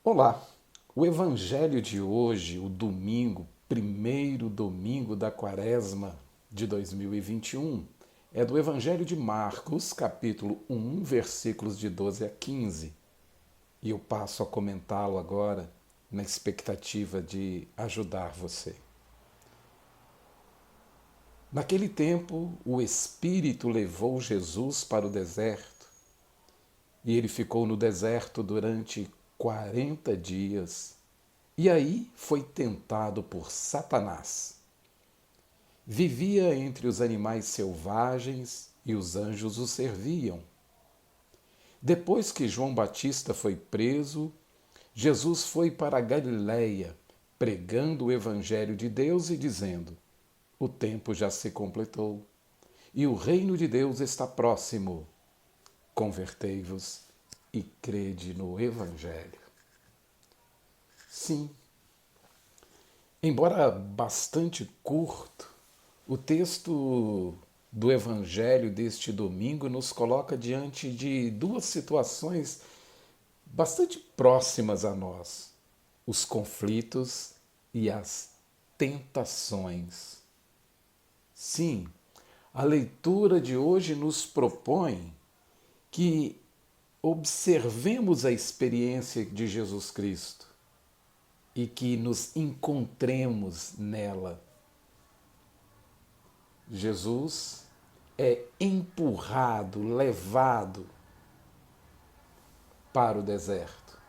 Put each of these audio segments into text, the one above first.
Olá! O evangelho de hoje, o domingo, primeiro domingo da quaresma de 2021, é do evangelho de Marcos, capítulo 1, versículos de 12 a 15. E eu passo a comentá-lo agora na expectativa de ajudar você. Naquele tempo, o Espírito levou Jesus para o deserto e ele ficou no deserto durante 40 dias. E aí foi tentado por Satanás. Vivia entre os animais selvagens e os anjos o serviam. Depois que João Batista foi preso, Jesus foi para a Galiléia, pregando o evangelho de Deus e dizendo: o tempo já se completou e o reino de Deus está próximo. Convertei-vos e crede no evangelho. Sim, embora bastante curto, o texto do Evangelho deste domingo nos coloca diante de duas situações bastante próximas a nós: os conflitos e as tentações. Sim, a leitura de hoje nos propõe que observemos a experiência de Jesus Cristo e que nos encontremos nela. Jesus é empurrado, levado para o deserto.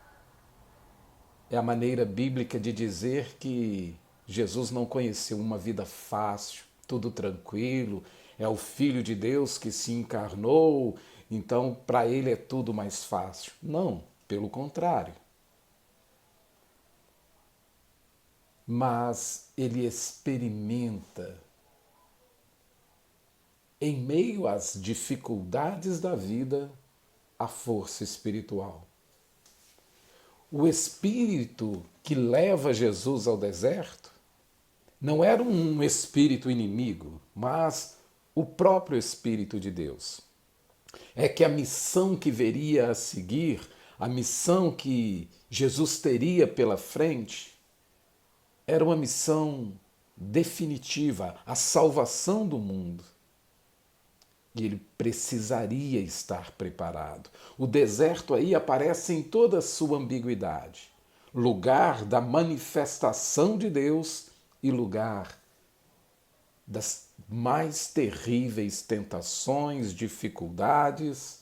É a maneira bíblica de dizer que Jesus não conheceu uma vida fácil, tudo tranquilo, é o Filho de Deus que se encarnou, então para ele é tudo mais fácil. Não, pelo contrário. Mas ele experimenta, em meio às dificuldades da vida, a força espiritual. O espírito que leva Jesus ao deserto não era um espírito inimigo, mas o próprio Espírito de Deus. É que a missão que veria a seguir, a missão que Jesus teria pela frente, era uma missão definitiva, a salvação do mundo. E ele precisaria estar preparado. O deserto aí aparece em toda a sua ambiguidade. Lugar da manifestação de Deus e lugar das mais terríveis tentações, dificuldades.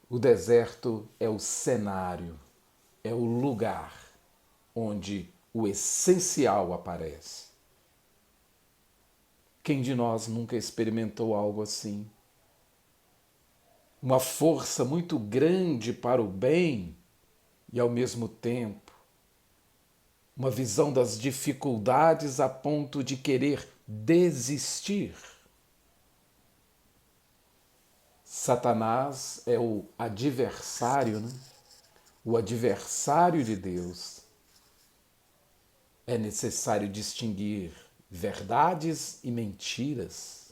O deserto é o cenário, é o lugar onde o essencial aparece. Quem de nós nunca experimentou algo assim? Uma força muito grande para o bem e, ao mesmo tempo, uma visão das dificuldades a ponto de querer desistir. Satanás é o adversário, né? O adversário de Deus. É necessário distinguir verdades e mentiras.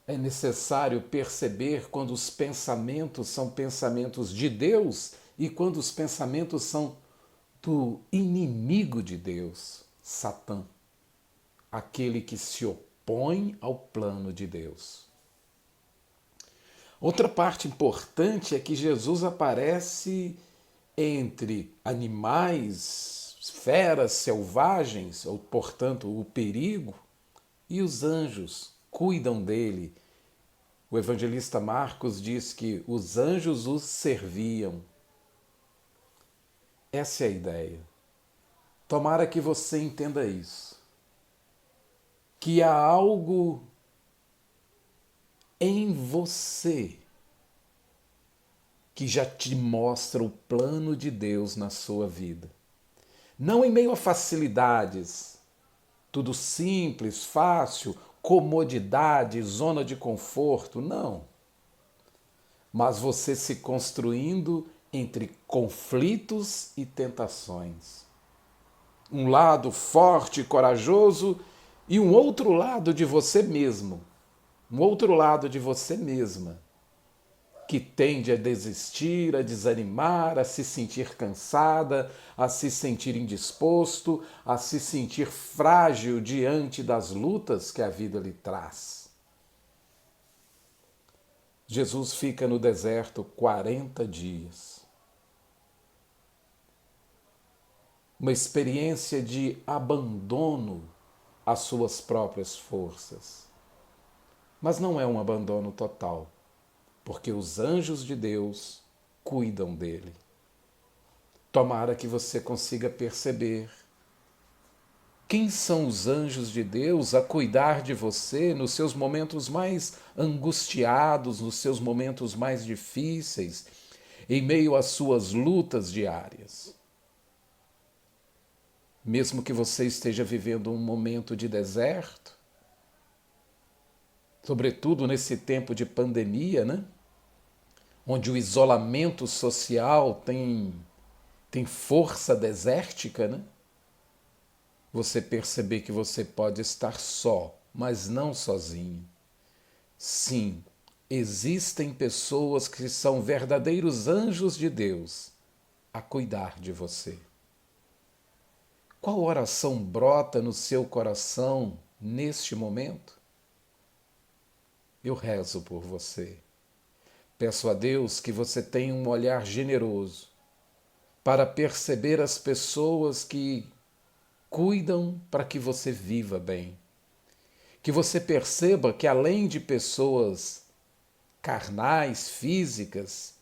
É necessário perceber quando os pensamentos são pensamentos de Deus e quando os pensamentos são do inimigo de Deus, Satã, aquele que se opõe ao plano de Deus. Outra parte importante é que Jesus aparece entre animais, feras selvagens, ou portanto o perigo, e os anjos cuidam dele. O evangelista Marcos diz que os anjos os serviam. Essa é a ideia. Tomara que você entenda isso. Que há algo em você que já te mostra o plano de Deus na sua vida. Não em meio a facilidades, tudo simples, fácil, comodidade, zona de conforto, não. Mas você se construindo entre conflitos e tentações. Um lado forte e corajoso e um outro lado de você mesmo. Um outro lado de você mesma que tende a desistir, a desanimar, a se sentir cansada, a se sentir indisposto, a se sentir frágil diante das lutas que a vida lhe traz. Jesus fica no deserto 40 dias. Uma experiência de abandono às suas próprias forças. Mas não é um abandono total, porque os anjos de Deus cuidam dele. Tomara que você consiga perceber quem são os anjos de Deus a cuidar de você nos seus momentos mais angustiados, nos seus momentos mais difíceis, em meio às suas lutas diárias. Mesmo que você esteja vivendo um momento de deserto, sobretudo nesse tempo de pandemia, né? Onde o isolamento social tem força desértica, né? Você perceber que você pode estar só, mas não sozinho. Sim, existem pessoas que são verdadeiros anjos de Deus a cuidar de você. Qual oração brota no seu coração neste momento? Eu rezo por você. Peço a Deus que você tenha um olhar generoso para perceber as pessoas que cuidam para que você viva bem. Que você perceba que além de pessoas carnais, físicas,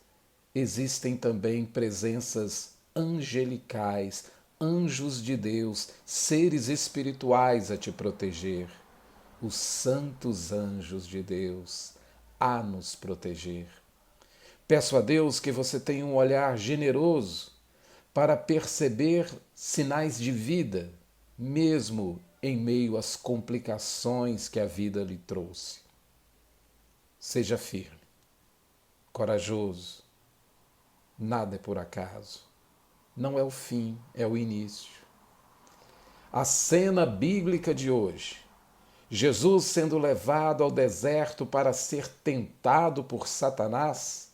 existem também presenças angelicais, anjos de Deus, seres espirituais a te proteger. Os santos anjos de Deus a nos proteger. Peço a Deus que você tenha um olhar generoso para perceber sinais de vida, mesmo em meio às complicações que a vida lhe trouxe. Seja firme, corajoso. Nada é por acaso. Não é o fim, é o início. A cena bíblica de hoje, Jesus sendo levado ao deserto para ser tentado por Satanás,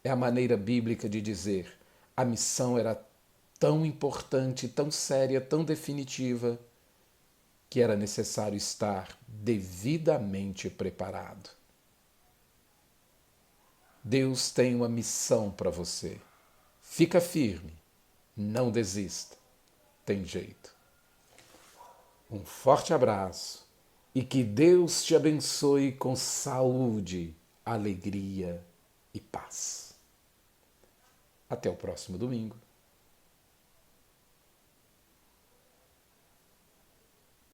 é a maneira bíblica de dizer: a missão era tão importante, tão séria, tão definitiva, que era necessário estar devidamente preparado. Deus tem uma missão para você. Fica firme, não desista, tem jeito. Um forte abraço e que Deus te abençoe com saúde, alegria e paz. Até o próximo domingo.